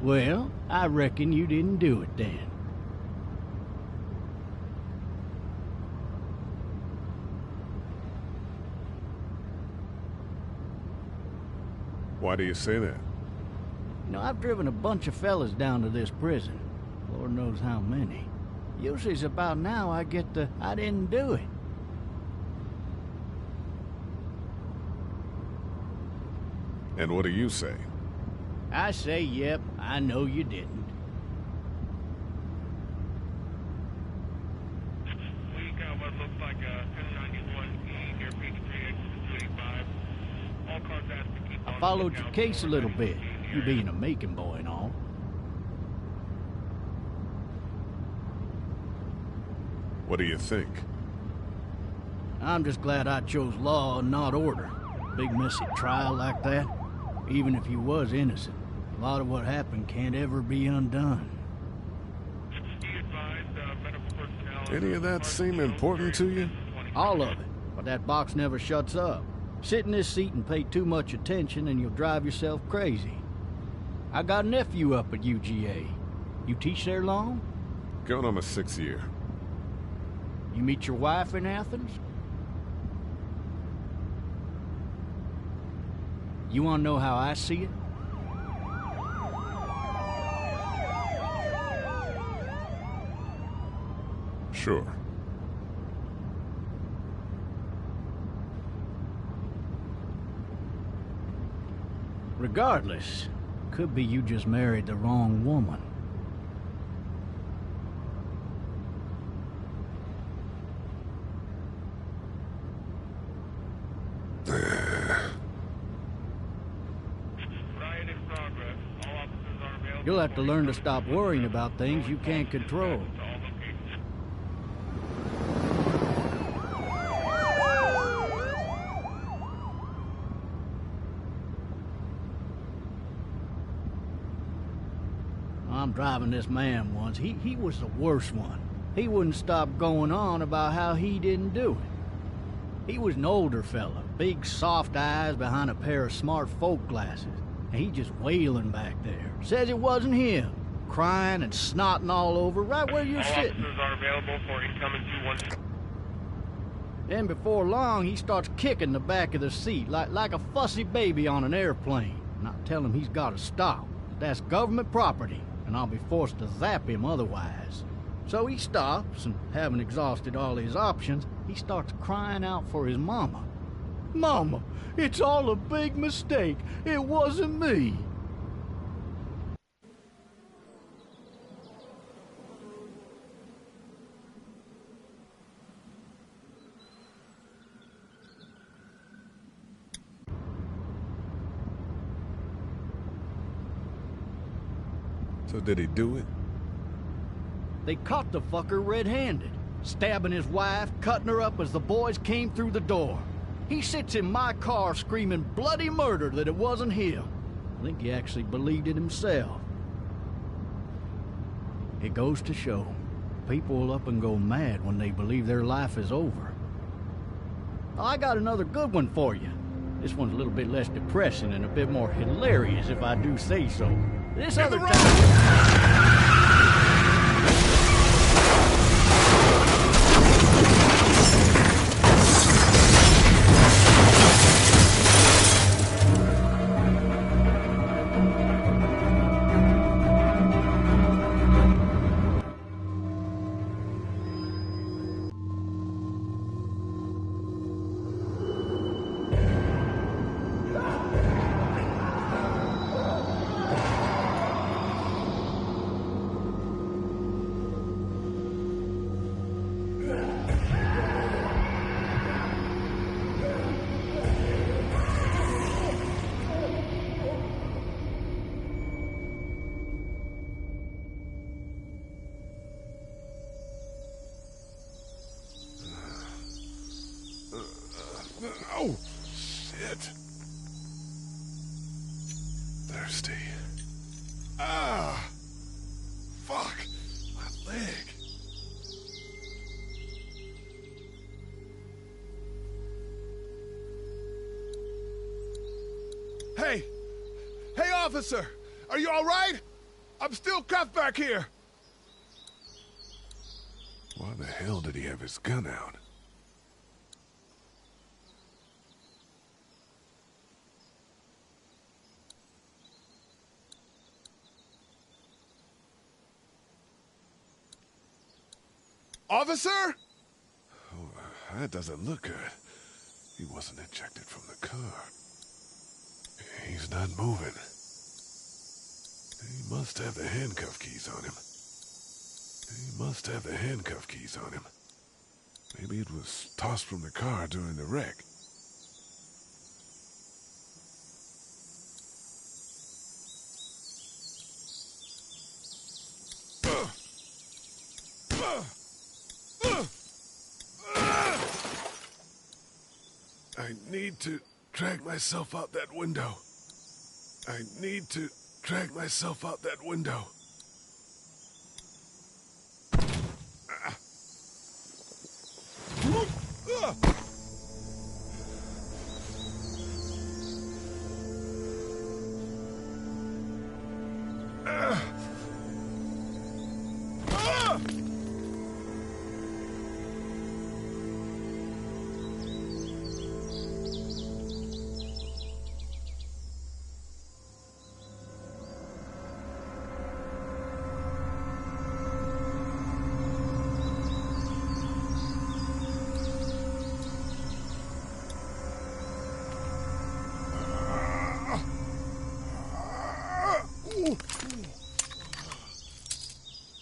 Well, I reckon you didn't do it then. Why do you say that? You know, I've driven a bunch of fellas down to this prison. Lord knows how many. Usually it's about now I get the, I didn't do it. And what do you say? I say, yep, I know you didn't. We got what looks like a 1091E near Peach 385. All cars asked to keep on. I followed your case a little bit, you being a Macon boy and all. What do you think? I'm just glad I chose law and not order. Big messy trial like that. Even if you was innocent, a lot of what happened can't ever be undone. Any of that seem important to you? All of it, but that box never shuts up. Sit in this seat and pay too much attention and you'll drive yourself crazy. I got a nephew up at UGA. You teach there long? Going on my 6th year. You meet your wife in Athens? You want to know how I see it? Sure. Regardless, could be you just married the wrong woman. You'll have to learn to stop worrying about things you can't control. I'm driving this man once. He was the worst one. He wouldn't stop going on about how he didn't do it. He was an older fella, big soft eyes behind a pair of smart folk glasses. And he just wailing back there. Says it wasn't him. Crying and snotting all over right where you're sitting. Officers are available for incoming 212. Then before long, he starts kicking the back of the seat like a fussy baby on an airplane. And I tell him he's got to stop. That's government property, and I'll be forced to zap him otherwise. So he stops, and having exhausted all his options, he starts crying out for his mama. Mama, it's all a big mistake. It wasn't me. So did he do it? They caught the fucker red-handed, stabbing his wife, cutting her up as the boys came through the door. He sits in my car screaming bloody murder that it wasn't him. I think he actually believed it himself. It goes to show, people will up and go mad when they believe their life is over. I got another good one for you. This one's a little bit less depressing and a bit more hilarious, if I do say so. This other time... Oh, shit. Thirsty. Ah! Fuck! My leg. Hey! Hey, officer! Are you all right? I'm still cuffed back here! Why the hell did he have his gun out? Officer? Oh, that doesn't look good. He wasn't ejected from the car. He's not moving. He must have the handcuff keys on him. He must have the handcuff keys on him. Maybe it was tossed from the car during the wreck. I need to drag myself out that window. I need to drag myself out that window.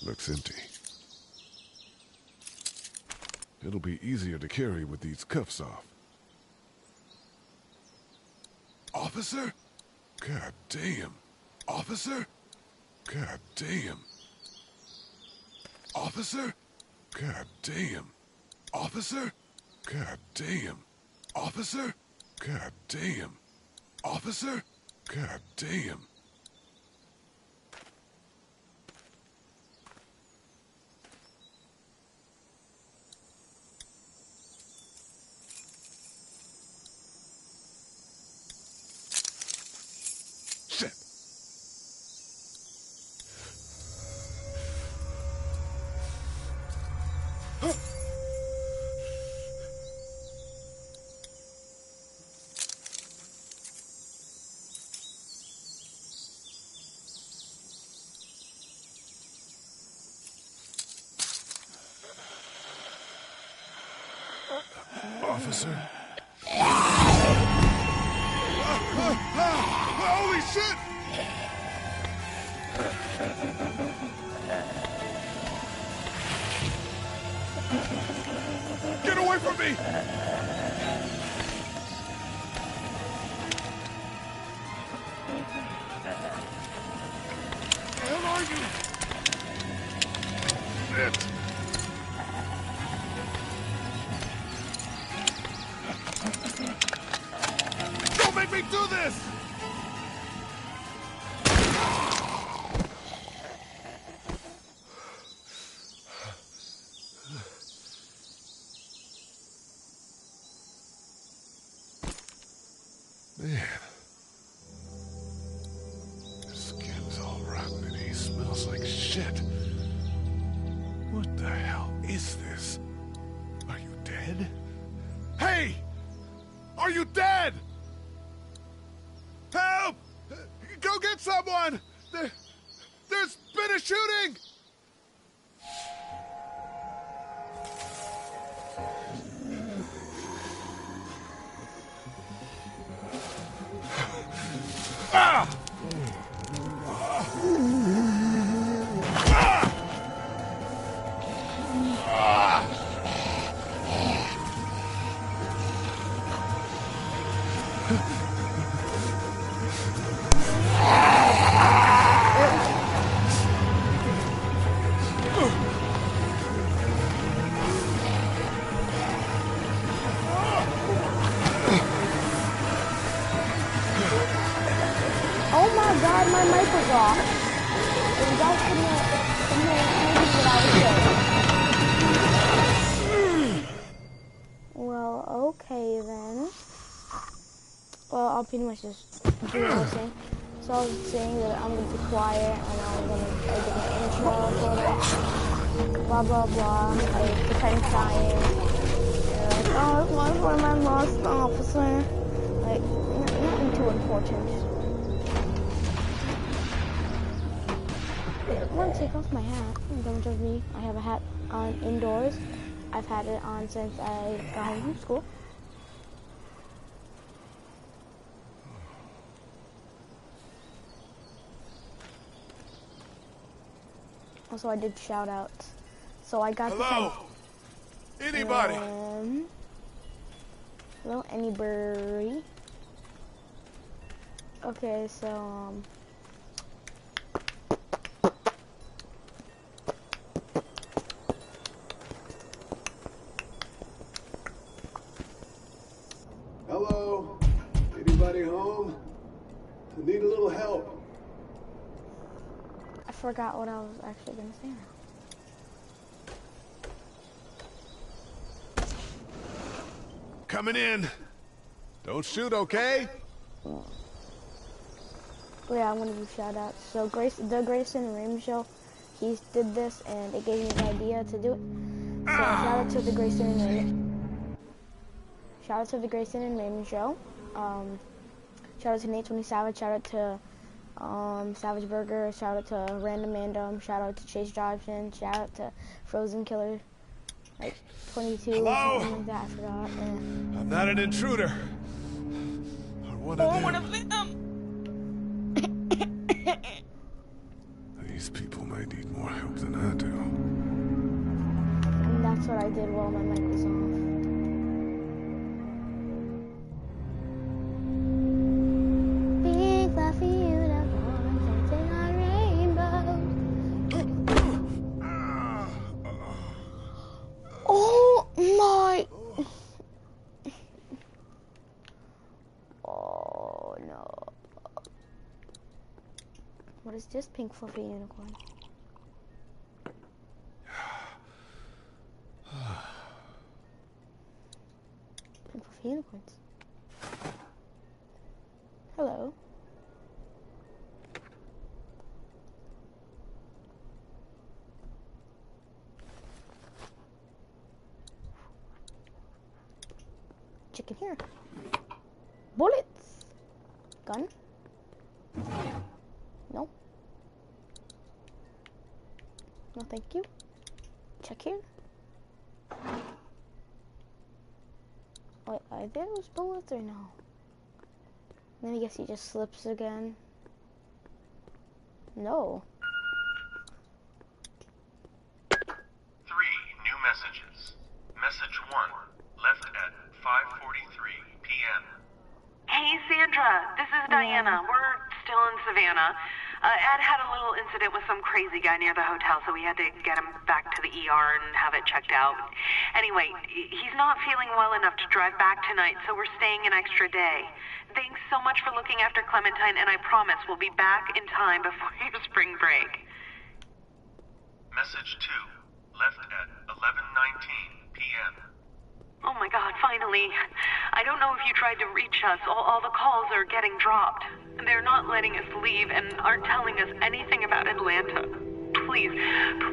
Looks empty. It'll be easier to carry with these cuffs off. Officer? God damn. Officer? God damn. Officer? God damn. Officer? God damn. Officer? God damn. Officer? God damn. Shit. Officer? Holy shit! Get away from me! Where the hell are you? Shit! Don't make me do this! Man, his skin's all rotten and he smells like shit. What the hell is this? Are you dead? Hey! Are you dead? Help! Go get someone! There's been a shooting! Ah! Oh my god, my mic was off. And that couldn't Well, okay then. Well, I'll pretty much just do what I was saying. So I was saying that I'm going to be quiet and I'm going to did an intro for it, blah blah blah, like pretend crying, and like, oh, it's my friend, I lost an officer, like, nothing too important. I'm gonna take off my hat. Don't judge me. I have a hat on indoors. I've had it on since I got home from school. Also, I did shout outs. So I got Hello? Anybody? Hello, anybody? Okay, so Hello? Anybody home? I need a little help. I forgot what I was actually gonna say now. Coming in. Don't shoot, okay? Oh yeah, I'm gonna do shout outs. So the Grayson and Raymond show, he did this and it gave me the idea to do it. So shout out to the Grayson and Raymond. Shout out to the Grayson and Raymond show. Shout out to Nate 20 Savage. Shout out to Savage Burger. Shout out to Random Mandom. Shout out to Chase Jobson. Shout out to Frozen Killer. Like 22 Hello? or something like that. I forgot. I'm not an intruder. Or one of them. These people may need more help than I do. And that's what I did while my mic was off. Big fluffy unicorn dancing on rainbows. Oh my! Oh no. What is this pink fluffy unicorn? Pink fluffy unicorns. Hello. Chicken here. Bullets. Gun. No. No, thank you. Check here. Wait, are those bullets or no? Then I guess he just slips again. No. 3 new messages. Message 1, left at 5:43 p.m. Hey, Sandra, this is Diana. We're still in Savannah. Ed had a little incident with some crazy guy near the hotel, so we had to get him back to the ER and have it checked out. Anyway, he's not feeling well enough to drive back tonight, so we're staying an extra day. Thanks so much for looking after Clementine, and I promise we'll be back in time before your spring break. Message 2, left at 11:19 p.m. Oh my God, finally. I don't know if you tried to reach us. All the calls are getting dropped. They're not letting us leave and aren't telling us anything about Atlanta. Please,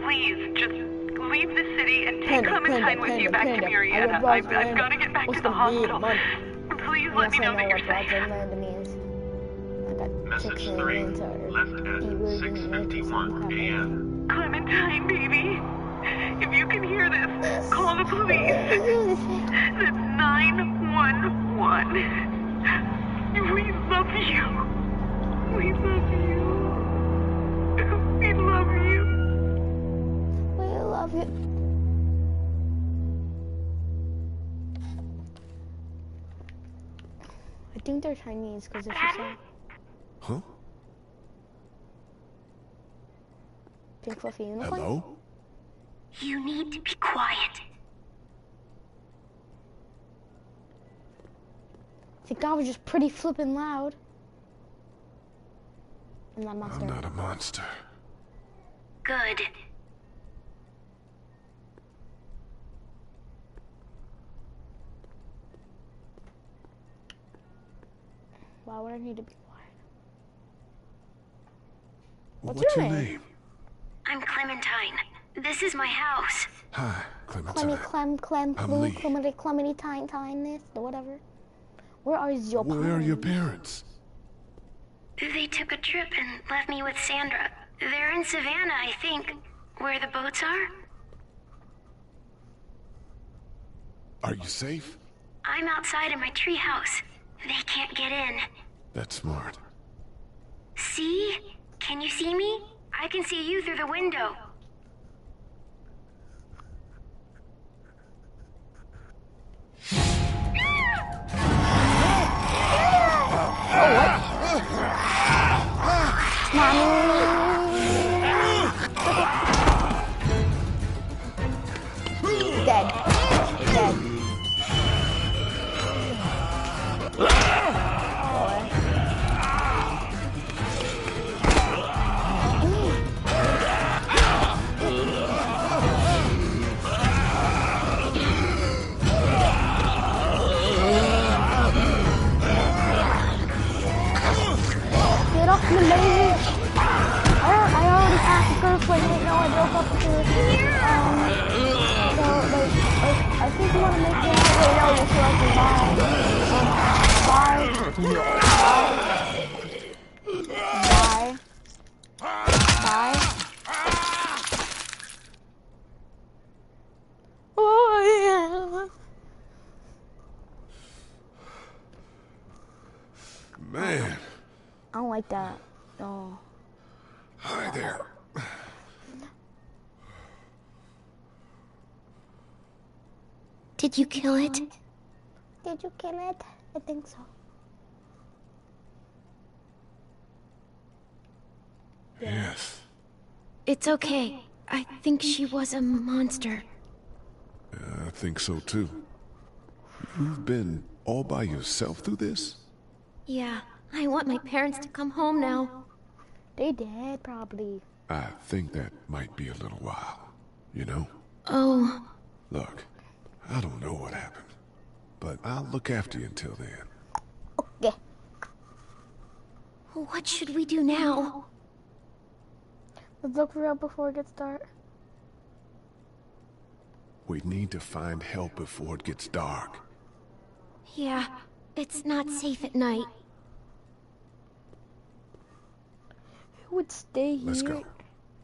please, just leave the city and take Clementine with you back to Marietta. I've got to get back to the hospital. Please let me know that you're safe. Message 3, left at 6:51 a.m. Clementine, baby. If you can hear this, call the police. That's 911. We love you. We love you. We love you. We love you. I think they're Chinese because if you say Huh? pink fluffy unicorn. Hello? You need to be quiet. I think I was just pretty flippin' loud. I'm not a monster. I'm not a monster. Good. Why would I need to be quiet? Well, What's what's your your name? name? This is my house. Hi, Clementine. Clem, I'm Blue, Lee. Clemeny, Time, this, or whatever. Where are your parents? Where are your parents? They took a trip and left me with Sandra. They're in Savannah, I think. Where the boats are? Are you safe? I'm outside in my treehouse. They can't get in. That's smart. See? Can you see me? I can see you through the window. Dead. Dead. Get off me, lady. I already asked the girlfriend, ain't no, I broke up with her. So, I think you want to make me wait, no, you're sure Bye. Oh, yeah. Man. I don't like that. No. Hi there. Did you kill it? Did you kill it? I think so. Yes. It's okay. I think she was a monster. I think so too. You've been all by yourself through this? Yeah, I want my parents to come home now. They dead, probably. I think that might be a little while, you know? Oh. Look, I don't know what happened, but I'll look after you until then. Okay. What should we do now? Let's look for help before it gets dark. We need to find help before it gets dark. Yeah, it's not safe at night. Who would stay here? Let's go.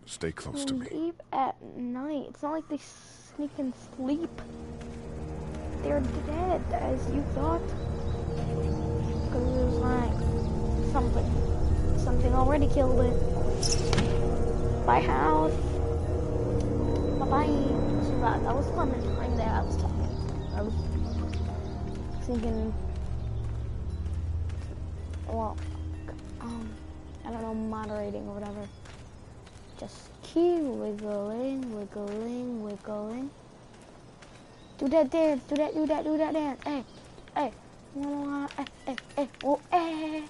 Stay close to me. Leave at night. It's not like they sneak and sleep. They're dead, as you thought. Because it was like something already killed it. Bye, house. Bye-bye. So that was Clementine that I was talking. I was thinking, well, I don't know, moderating or whatever. Just keep wiggling, wiggling, wiggling. Do that dance, do that dance. Hey, hey, oh, hey.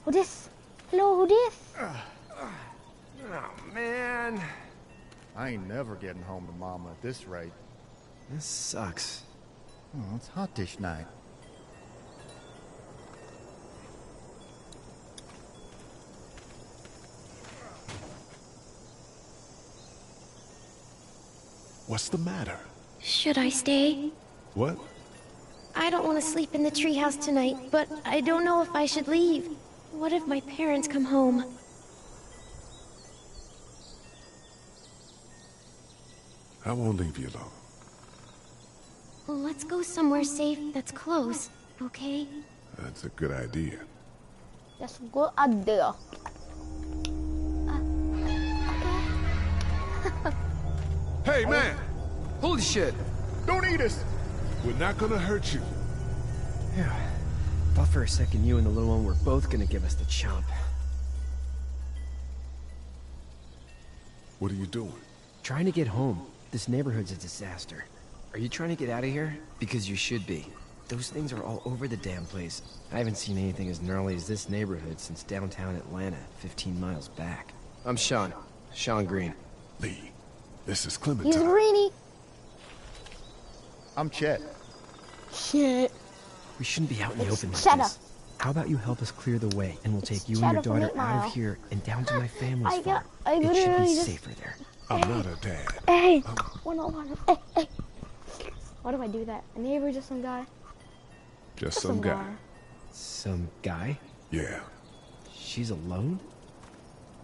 Who this? Hello, who this? Oh, man. I ain't never getting home to Mama at this rate. This sucks. Oh, it's hot this night. What's the matter? Should I stay? What? I don't want to sleep in the treehouse tonight, but I don't know if I should leave. What if my parents come home? I won't leave you alone. Let's go somewhere safe that's close, okay? That's a good idea. That's a good idea. Hey, man! Holy shit! Don't eat us! We're not gonna hurt you. Yeah. Thought for a second you and the little one were both gonna give us the chomp. What are you doing? Trying to get home. This neighborhood's a disaster. Are you trying to get out of here? Because you should be. Those things are all over the damn place. I haven't seen anything as gnarly as this neighborhood since downtown Atlanta, 15 miles back. I'm Sean. Sean Green. Lee, this is He's Clementine. greeny. I'm Chet. Shit. We shouldn't be out in the open like Shut up. this. How about you help us clear the way, and we'll take you and Chat your up from daughter 8 out Mile. of here and down to my family's I farm. I It should literally be just... safer there. I'm not a dad. Hey, 101. Hey. Why do I do that? A neighbor, just some guy? Just some guy. Some guy? Yeah. She's alone?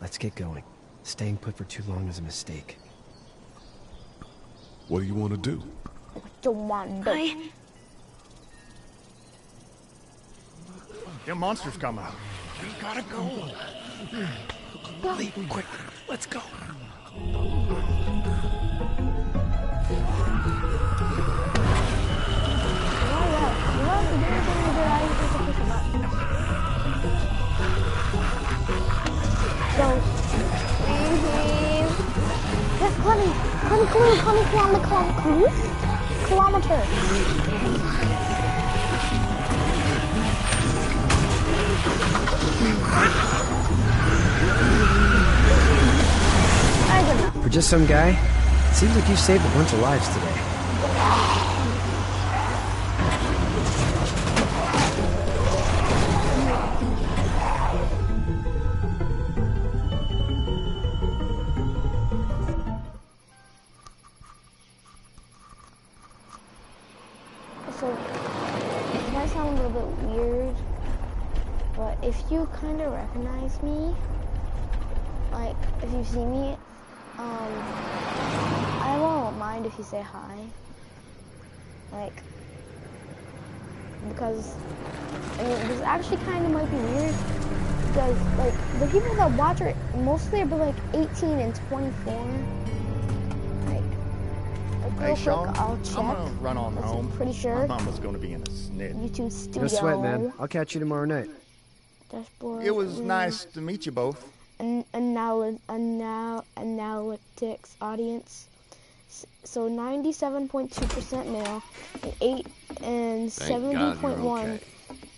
Let's get going. Staying put for too long is a mistake. What do you want to do? What you want to do? Them monsters come out. We gotta go. Lee, quick, let's go. That's Clemmy kilometer. For just some guy, it seems like you saved a bunch of lives today. So, it might sound a little bit weird, but if you kind of recognize me, like, if you see me, I won't mind if you say hi. Like, because, I mean, this actually kind of might be weird, because, like, the people that watch are mostly are like 18 and 24. Hey, Real Sean, quick, I'll check. I'm gonna run on home. Pretty sure. My mama's gonna be in a snit. YouTube studio. No sweat, man. I'll catch you tomorrow night. Dashboard. It was nice to meet you both. Analytics audience. So 97.2% male, and 70.1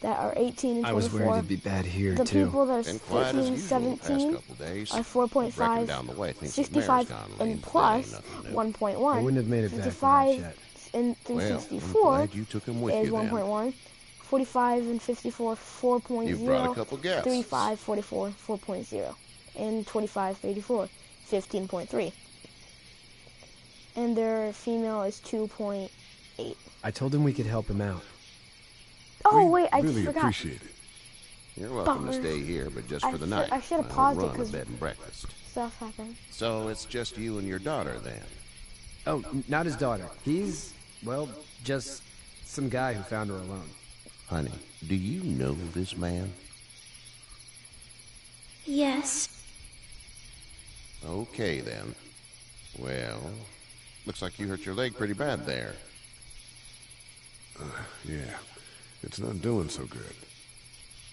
that are 18 and 24. I was worried it'd be bad here, the too. people that are Been quiet as 15, usual the past 17 couple days. are 4.5, Down the way, thinks 65 the mayor's gone and lame, plus but ain't nothing new. 1.1. I wouldn't have made it back from that 55 chat. and Well, I'm 364 glad you took him with is you then. 1.1. 45 and 54, 4.0. You brought a couple guests. 35, 44, 4.0. And 25, 84, 15.3. And their female is 2.8. I told him we could help him out. Oh, wait, I really forgot. appreciate it. You're welcome Bummer. to stay here, but just I for the should- night. I should have I'll paused it run a 'cause- bed and breakfast. Stuff happened. So it's just you and your daughter then? Oh, not his daughter. He's, well, just some guy who found her alone. Honey, do you know this man? Yes. Okay then. Well, looks like you hurt your leg pretty bad there. Yeah, it's not doing so good.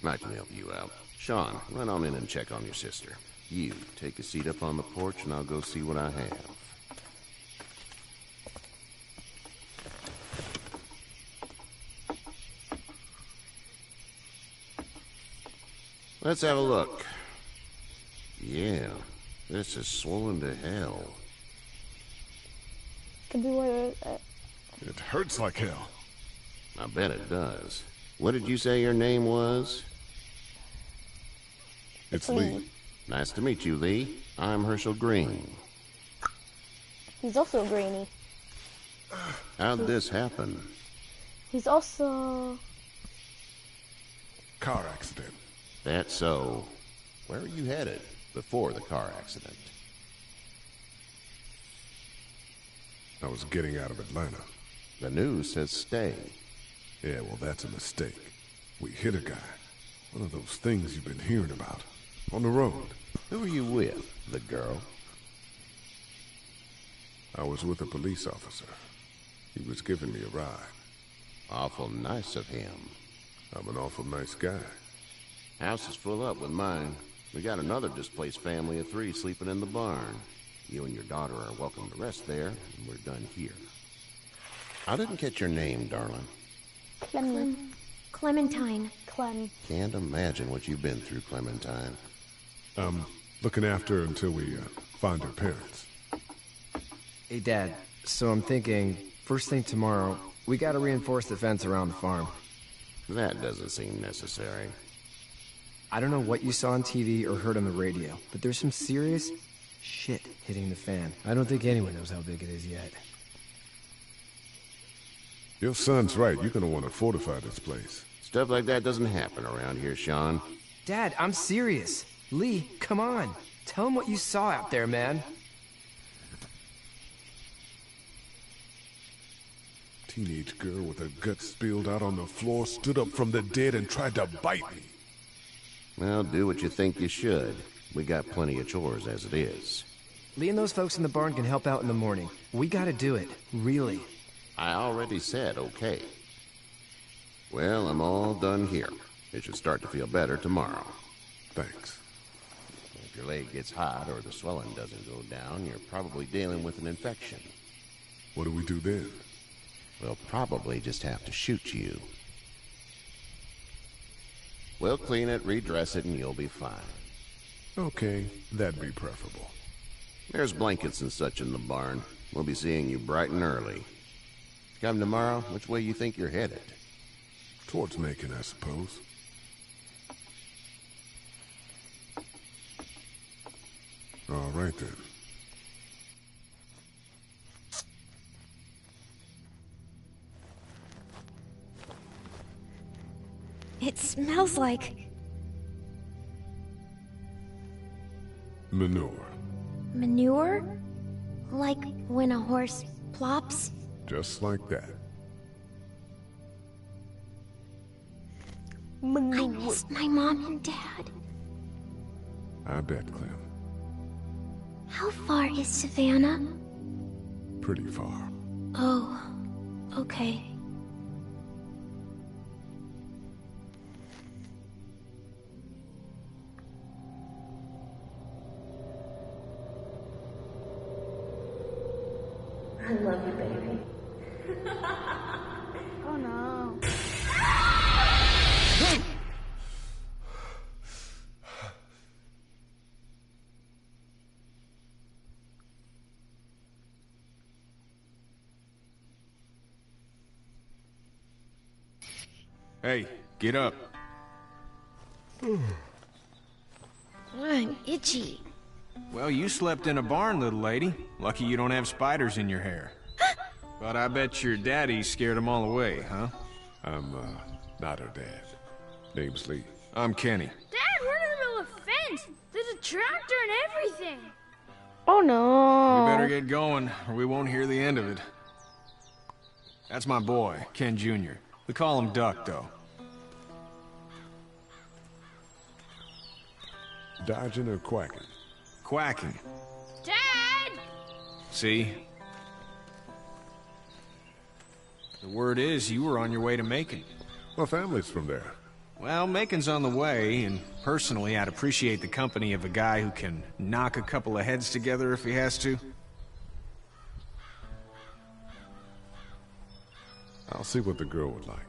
I can help you out. Sean, run on in and check on your sister. You, take a seat up on the porch and I'll go see what I have. Let's have a look. Yeah, this is swollen to hell. Could be where It hurts like hell. I bet it does. What did you say your name was? It's Lee. Nice to meet you, Lee. I'm Herschel Green. he's also grainy. How'd this happen? He's also... Car accident. That's so. Where were you headed before the car accident? I was getting out of Atlanta. The news says stay. Yeah, well, that's a mistake. We hit a guy. One of those things you've been hearing about. On the road. Who were you with? The girl? I was with a police officer. He was giving me a ride. Awful nice of him. I'm an awful nice guy. House is full up with mine. We got another displaced family of 3 sleeping in the barn. You and your daughter are welcome to rest there, and we're done here. I didn't catch your name, darling. Clementine. Clem. Can't imagine what you've been through, Clementine. Looking after her until we find her parents. Hey, Dad, so I'm thinking, first thing tomorrow, we gotta reinforce the fence around the farm. That doesn't seem necessary. I don't know what you saw on TV or heard on the radio, but there's some serious shit hitting the fan. I don't think anyone knows how big it is yet. Your son's right. You're gonna want to fortify this place. Stuff like that doesn't happen around here, Sean. Dad, I'm serious. Lee, come on. Tell him what you saw out there, man. Teenage girl with her guts spilled out on the floor stood up from the dead and tried to bite me. Well, do what you think you should. We got plenty of chores as it is. Lee and those folks in the barn can help out in the morning. We gotta do it. Really. I already said okay. Well, I'm all done here. It should start to feel better tomorrow. Thanks. If your leg gets hot or the swelling doesn't go down, you're probably dealing with an infection. What do we do then? We'll probably just have to shoot you. We'll clean it, redress it, and you'll be fine. Okay, that'd be preferable. There's blankets and such in the barn. We'll be seeing you bright and early. Come tomorrow, which way you think you're headed? Towards Macon, I suppose. All right, then. It smells like... Manure. manure? Like when a horse plops? Just like that. I miss my mom and dad. I bet, Clem. How far is Savannah? Pretty far. Oh, okay. I love you, baby. Oh no. Hey, get up. I'm itchy. Well, you slept in a barn, little lady. Lucky you don't have spiders in your hair. But I bet your daddy scared them all away, huh? I'm, not her dad. Name's Lee. I'm Kenny. Dad, we're in the middle of a fence. There's a tractor and everything. Oh no. We better get going, or we won't hear the end of it. That's my boy, Ken Jr. We call him Duck, though. Dodging or quacking? Quacking. Dad! See? The word is you were on your way to Macon. My family's from there. Well, Macon's on the way, and personally, I'd appreciate the company of a guy who can knock a couple of heads together if he has to. I'll see what the girl would like.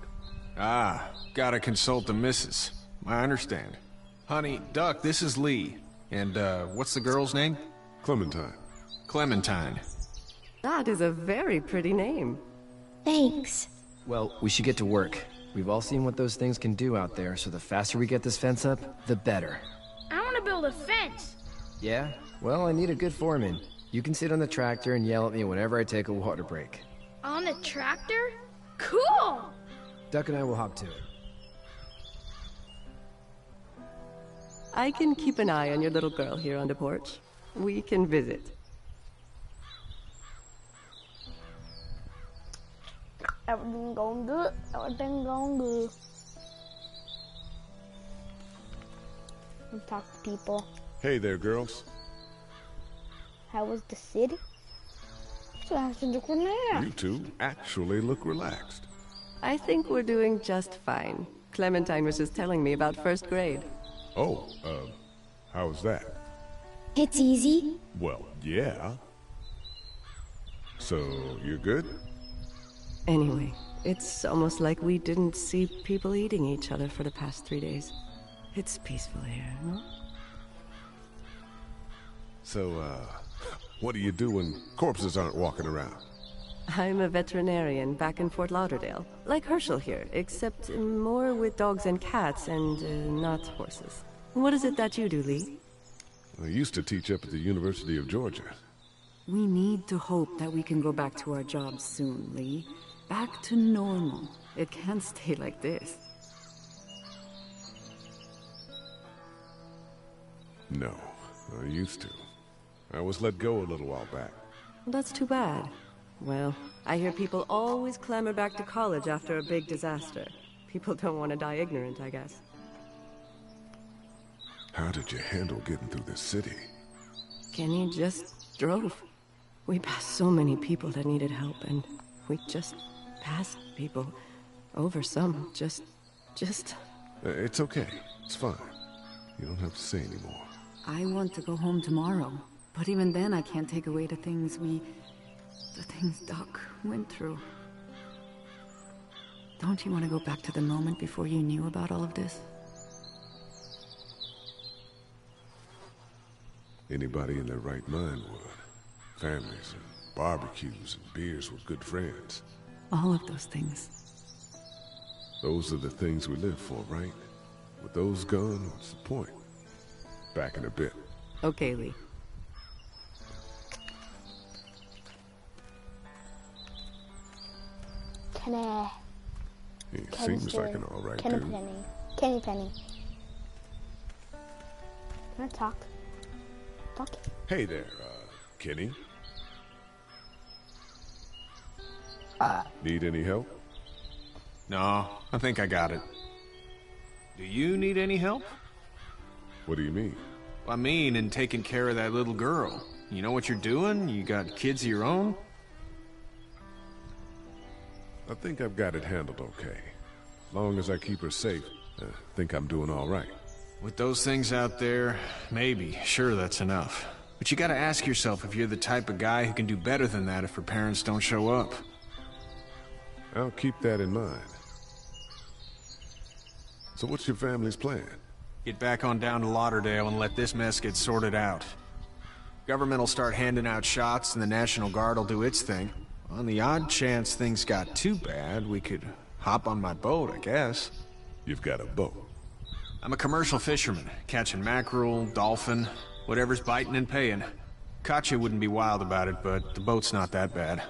Ah, gotta consult the missus. I understand. Honey, Duck, this is Lee. And, what's the girl's name? Clementine. Clementine. That is a very pretty name. Thanks. Well, we should get to work. We've all seen what those things can do out there, so the faster we get this fence up, the better. I want to build a fence. Yeah? Well, I need a good foreman. You can sit on the tractor and yell at me whenever I take a water break. On the tractor? Cool! Duck and I will hop to it. I can keep an eye on your little girl here on the porch. We can visit. Everything going good. Everything going good. I'm talking to people. Hey there, girls. How was the city? So I should look relaxed. You two actually look relaxed. I think we're doing just fine. Clementine was just telling me about first grade. Oh, how was that? It's easy. Well, yeah. So, you're good? Anyway, it's almost like we didn't see people eating each other for the past 3 days. It's peaceful here, no? So, what do you do when corpses aren't walking around? I'm a veterinarian back in Fort Lauderdale. Like Herschel here, except more with dogs and cats and not horses. What is it that you do, Lee? I used to teach up at the University of Georgia. We need to hope that we can go back to our jobs soon, Lee. Back to normal. It can't stay like this. No, I used to. I was let go a little while back. That's too bad. Well, I hear people always clamor back to college after a big disaster. People don't want to die ignorant, I guess. How did you handle getting through this city? Kenny just drove. We passed so many people that needed help, and we just passed people. Over some, just... It's okay. It's fine. You don't have to say anymore. I want to go home tomorrow. But even then, I can't take away the things Doc went through. Don't you want to go back to the moment before you knew about all of this? Anybody in their right mind would. Families and barbecues and beers with good friends. All of those things. Those are the things we live for, right? With those gone, what's the point? Back in a bit. Okay, Lee. He seems like an alright dude. Kenny Penny. Can I talk? Hey there, Kenny. Need any help? No, I think I got it. Do you need any help? What do you mean? I mean, in taking care of that little girl. You know what you're doing? You got kids of your own? I think I've got it handled okay. As long as I keep her safe, I think I'm doing all right. With those things out there, maybe. Sure, that's enough. But you gotta ask yourself if you're the type of guy who can do better than that if her parents don't show up. I'll keep that in mind. So what's your family's plan? Get back on down to Lauderdale and let this mess get sorted out. Government will start handing out shots and the National Guard will do its thing. On the odd chance things got too bad, we could hop on my boat, I guess. You've got a boat? I'm a commercial fisherman, catching mackerel, dolphin, whatever's biting and paying. Katya wouldn't be wild about it, but the boat's not that bad.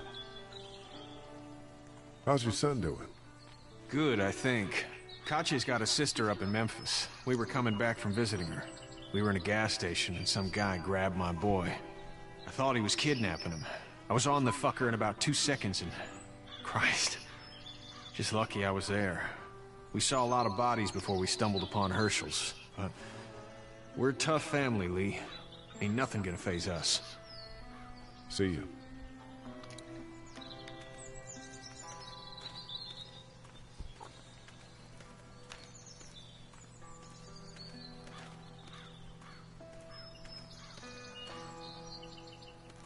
How's your son doing? Good, I think. Katya's got a sister up in Memphis. We were coming back from visiting her. We were in a gas station and some guy grabbed my boy. I thought he was kidnapping him. I was on the fucker in about 2 seconds and... Christ. Just lucky I was there. We saw a lot of bodies before we stumbled upon Herschel's, but... We're a tough family, Lee. Ain't nothing gonna faze us. See you.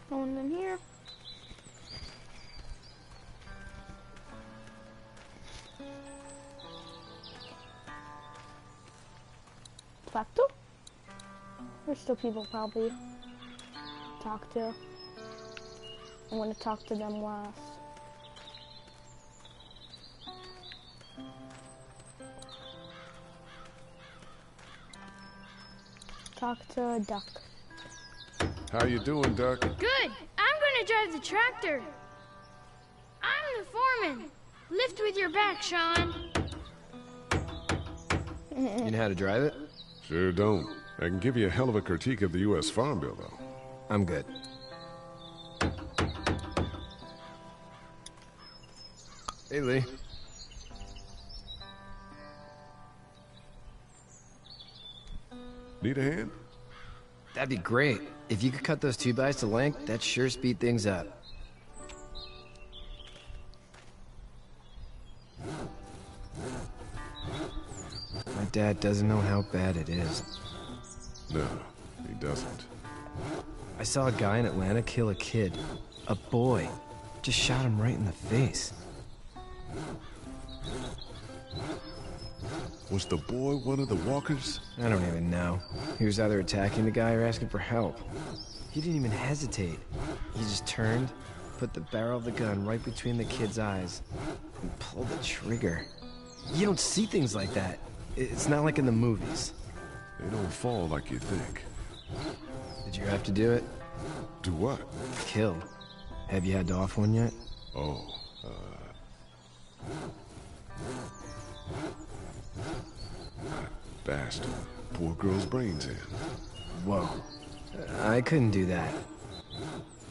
Going in here. Facto? There's still people probably talk to. I'm gonna talk to them last. Talk to Duck. How you doing, Duck? Good. I'm gonna drive the tractor. I'm the foreman. Lift with your back, Sean. You know how to drive it? Sure don't. I can give you a hell of a critique of the U.S. Farm Bill, though. I'm good. Hey, Lee. Need a hand? That'd be great. If you could cut those 2x to length, that'd sure speed things up. My dad doesn't know how bad it is. No, he doesn't. I saw a guy in Atlanta kill a kid. A boy. Just shot him right in the face. Was the boy one of the walkers? I don't even know. He was either attacking the guy or asking for help. He didn't even hesitate. He just turned, put the barrel of the gun right between the kid's eyes, and pull the trigger. You don't see things like that. It's not like in the movies. They don't fall like you think. Did you have to do it? Do what? Kill. Have you had to off one yet? Oh, bastard. Poor girl's brains in. Whoa. I couldn't do that.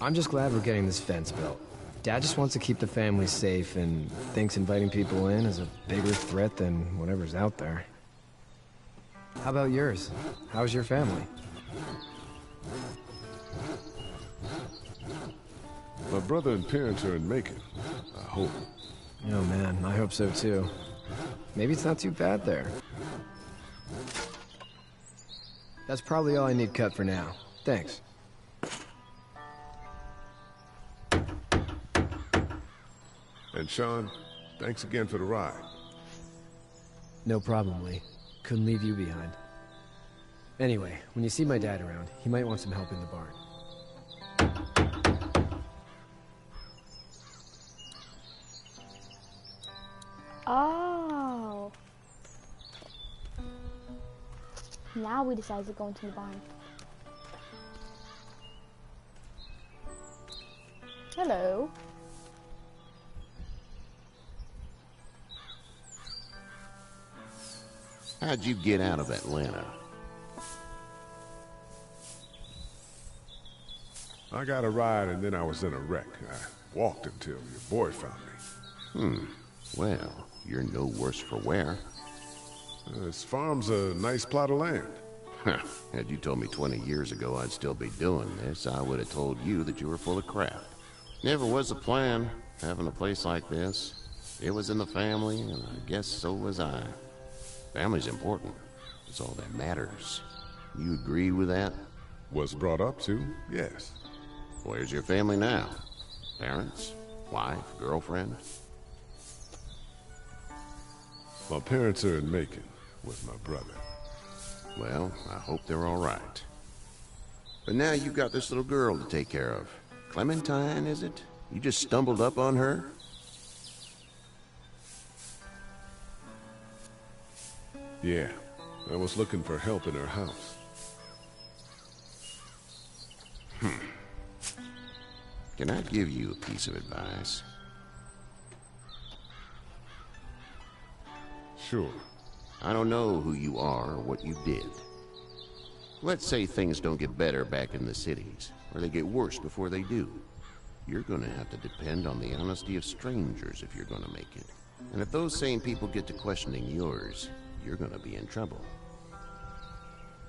I'm just glad we're getting this fence built. Dad just wants to keep the family safe and thinks inviting people in is a bigger threat than whatever's out there. How about yours? How's your family? My brother and parents are in Macon. I hope. Oh man, I hope so too. Maybe it's not too bad there. That's probably all I need cut for now. Thanks. And Sean, thanks again for the ride. No problem, Lee. Couldn't leave you behind. Anyway, when you see my dad around, he might want some help in the barn. Oh. Now we decide to go into the barn. Hello. How'd you get out of Atlanta? I got a ride and then I was in a wreck. I walked until your boy found me. Well, you're no worse for wear. This farm's a nice plot of land. Had you told me 20 years ago I'd still be doing this, I would have told you that you were full of crap. Never was the plan, having a place like this. It was in the family, and I guess so was I. Family's important. It's all that matters. You agree with that? Was brought up to, yes. Where's your family now? Parents? Wife? Girlfriend? My parents are in Macon with my brother. Well, I hope they're all right. But now you've got this little girl to take care of. Clementine, is it? You just stumbled up on her? Yeah, I was looking for help in her house. Can I give you a piece of advice? Sure. I don't know who you are or what you did. Let's say things don't get better back in the cities, or they get worse before they do. You're gonna have to depend on the honesty of strangers if you're gonna make it. And if those same people get to questioning yours, you're gonna be in trouble.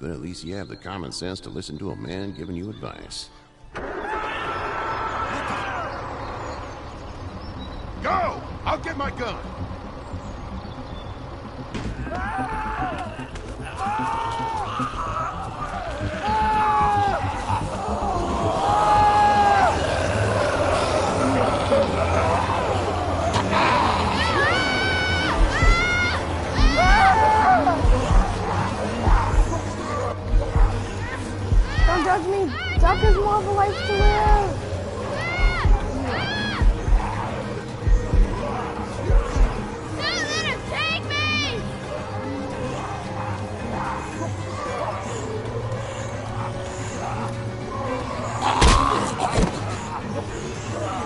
But at least you have the common sense to listen to a man giving you advice. Go! I'll get my gun! Don't judge me. Duck is more of a life to live.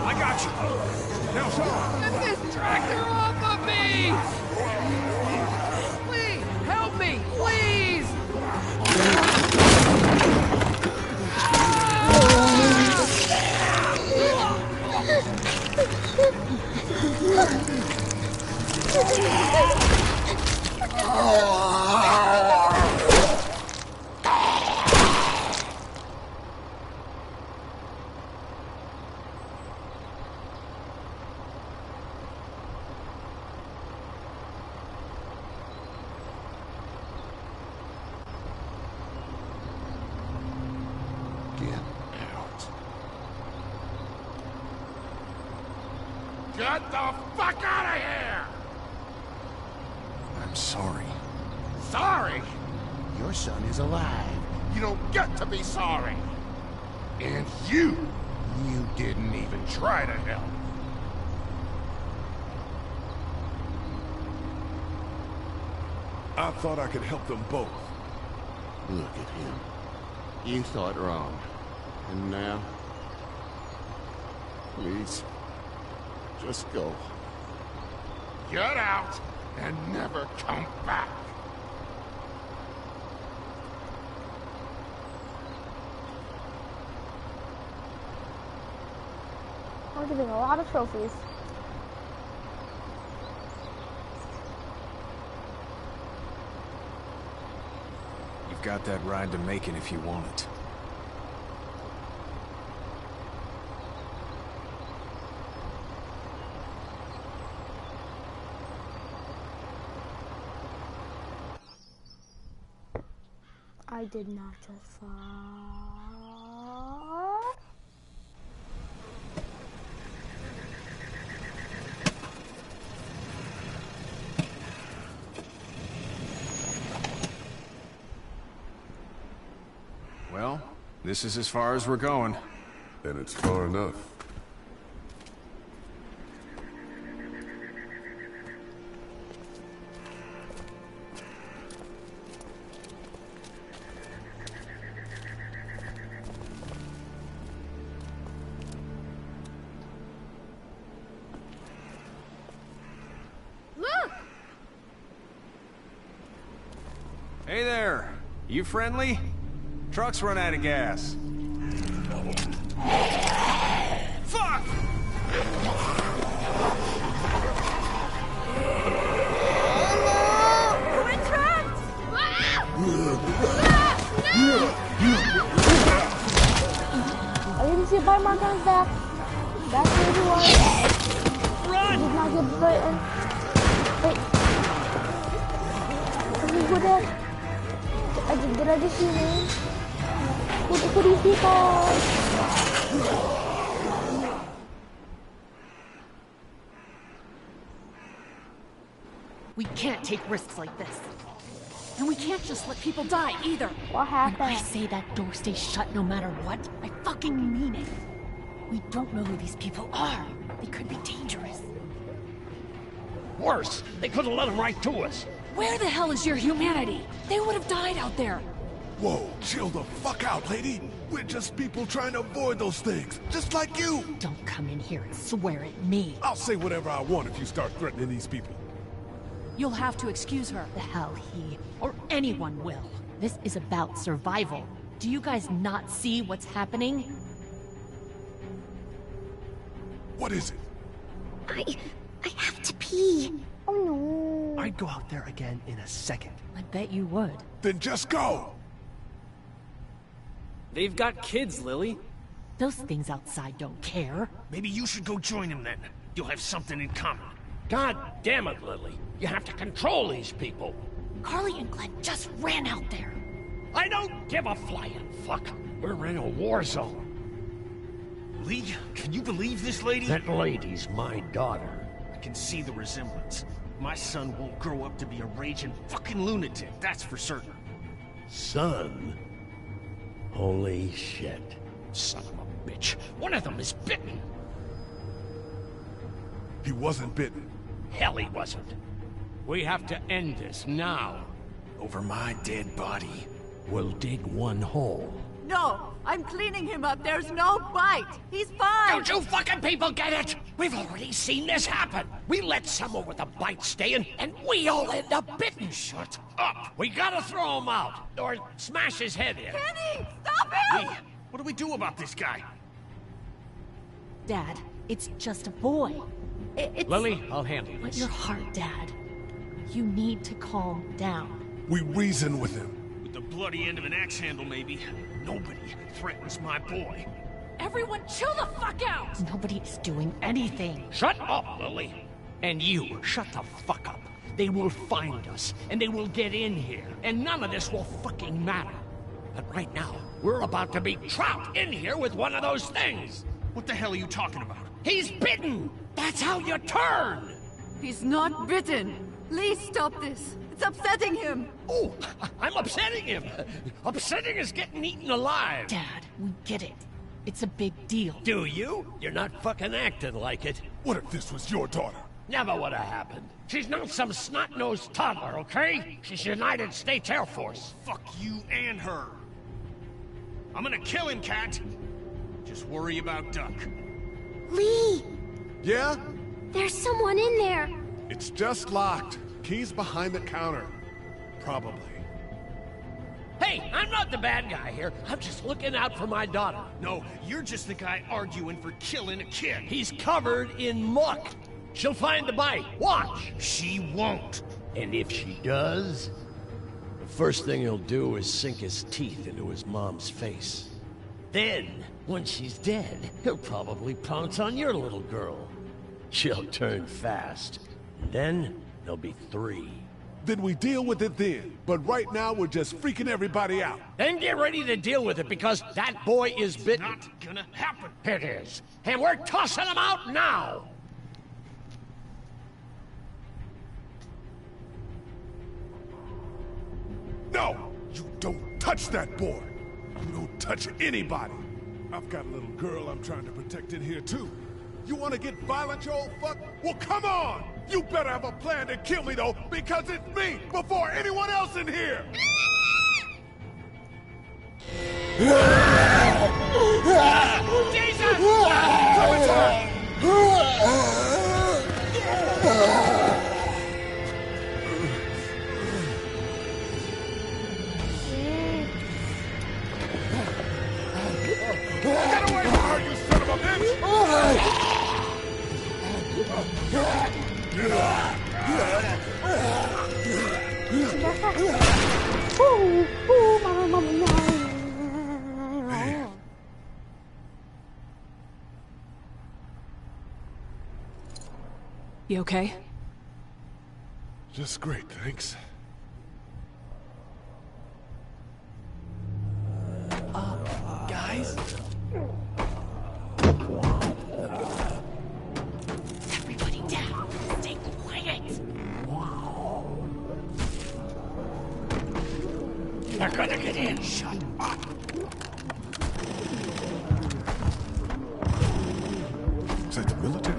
I got you! Now, Sean! Get this tractor off of me! Please, help me, please! Get the fuck out of here! I'm sorry. Sorry? Your son is alive. You don't get to be sorry. And you You didn't even try to help. I thought I could help them both. Look at him. You thought wrong. And now? Please, just go. Get out and never come back. We're getting a lot of trophies. You've got that ride to Macon if you want it. I did not just fall. Well, this is as far as we're going. And it's far enough. Look! Hey there! You friendly? Truck's run out of gas. Fuck! We're trapped! I didn't see a bite mark on his back. That's where he was. Run! He did not get bitten. Wait. Who did? Did I just see your name? Who do you speak of? We can't take risks like this. And we can't just let people die either. What happened? When I say that door stays shut no matter what, I fucking mean it. We don't know who these people are. They could be dangerous. Worse, they could have let them right to us. Where the hell is your humanity? They would have died out there. Whoa, chill the fuck out, lady. We're just people trying to avoid those things, just like you. Don't come in here and swear at me. I'll say whatever I want if you start threatening these people. You'll have to excuse her. The hell he or anyone will. This is about survival. Do you guys not see what's happening? What is it? I have to pee. Oh no. I'd go out there again in a second. I bet you would. Then just go. They've got kids, Lily. Those things outside don't care. Maybe you should go join them then. You'll have something in common. God damn it, Lily. You have to control these people. Carly and Glenn just ran out there. I don't give a flying fuck. We're in a war zone. Lee, can you believe this lady? That lady's my daughter. I can see the resemblance. My son won't grow up to be a raging fucking lunatic, that's for certain. Son? Holy shit. Son of a bitch. One of them is bitten. He wasn't bitten. Hell, he wasn't. We have to end this now. Over my dead body. We'll dig one hole. No, I'm cleaning him up. There's no bite. He's fine. Don't you fucking people get it? We've already seen this happen. We let someone with a bite stay in, and we all end up bitten. Shut up. We gotta throw him out, or smash his head in. Kenny, stop him! Lee, what do we do about this guy? Dad, it's just a boy. It's... Lily, I'll handle Let this. your heart, Dad. You need to calm down. We reason with him. With the bloody end of an axe handle, maybe. Nobody threatens my boy. Everyone chill the fuck out! Nobody's doing anything. Shut up, Lily. And you, shut the fuck up. They will find us, and they will get in here, and none of this will fucking matter. But right now, we're about to be trapped in here with one of those things. What the hell are you talking about? He's bitten! That's how you turn! He's not bitten. Lee, stop this. It's upsetting him. Oh, I'm upsetting him. Upsetting is getting eaten alive. Dad, we get it. It's a big deal. Do you? You're not fucking acting like it. What if this was your daughter? Never would have happened. She's not some snot-nosed toddler, okay? She's United States Air Force. Fuck you and her. I'm gonna kill him, Cat. Just worry about Duck. Lee! Yeah? There's someone in there. It's just locked. Key's behind the counter. Probably. Hey, I'm not the bad guy here. I'm just looking out for my daughter. No, you're just the guy arguing for killing a kid. He's covered in muck. She'll find the bite. Watch. She won't. And if she does, the first thing he'll do is sink his teeth into his mom's face. Then, when she's dead, he'll probably pounce on your little girl. She'll turn fast. Then, there'll be 3. Then we deal with it then. But right now, we're just freaking everybody out. Then get ready to deal with it, because that boy is bitten. Not gonna happen. It is. And we're tossing him out now! No! You don't touch that boy! You don't touch anybody! I've got a little girl I'm trying to protect in here, too. You want to get violent, you old fuck? Well, come on! You better have a plan to kill me, though, because it's me before anyone else in here! Jesus! Coming time! Get away from her, you son of a bitch! You okay? Just great, thanks. Guys? Everybody down. Stay quiet. They're gonna get in. Shut up. Is that the military?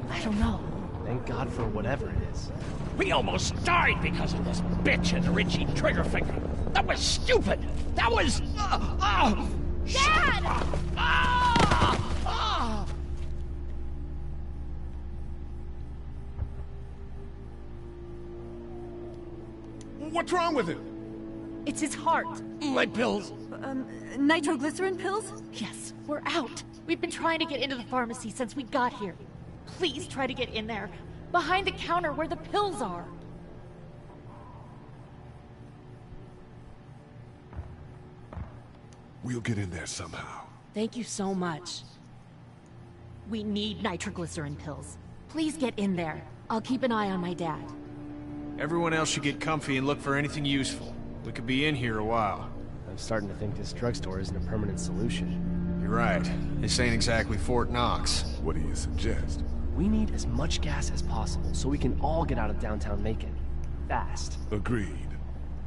I don't know. Thank God for whatever it is. We almost died because of this bitch and Richie Triggerfinger. That was stupid. That was... Dad! What's wrong with him? It's his heart. My pills. Nitroglycerin pills? Yes, we're out. We've been trying to get into the pharmacy since we got here. Please try to get in there. Behind the counter where the pills are. We'll get in there somehow. Thank you so much. We need nitroglycerin pills. Please get in there. I'll keep an eye on my dad. Everyone else should get comfy and look for anything useful. We could be in here a while. I'm starting to think this drugstore isn't a permanent solution. You're right. This ain't exactly Fort Knox. What do you suggest? We need as much gas as possible so we can all get out of downtown Macon. Fast. Agreed.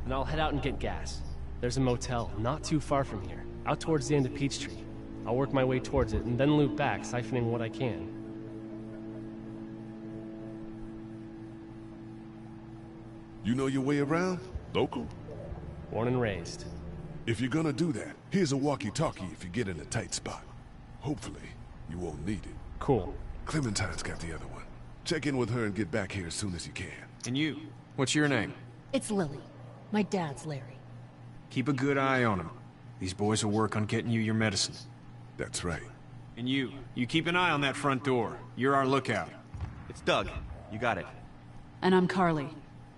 And I'll head out and get gas. There's a motel not too far from here, out towards the end of Peachtree. I'll work my way towards it and then loop back, siphoning what I can. You know your way around? Local? Born and raised. If you're gonna do that, here's a walkie-talkie if you get in a tight spot. Hopefully, you won't need it. Cool. Clementine's got the other one. Check in with her and get back here as soon as you can. And you, what's your name? It's Lily. My dad's Larry. Keep a good eye on him. These boys will work on getting you your medicine. That's right. And you keep an eye on that front door. You're our lookout. It's Doug. You got it. And I'm Carly.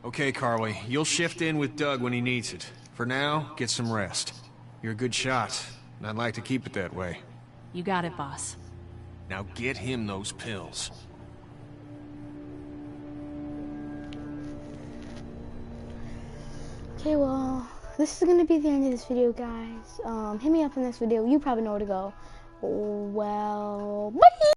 Okay, Carly. You'll shift in with Doug when he needs it. For now, get some rest. You're a good shot, and I'd like to keep it that way. You got it, boss. Now get him those pills. Okay, well, this is gonna be the end of this video, guys. Hit me up in the next video. You probably know where to go. Well, bye!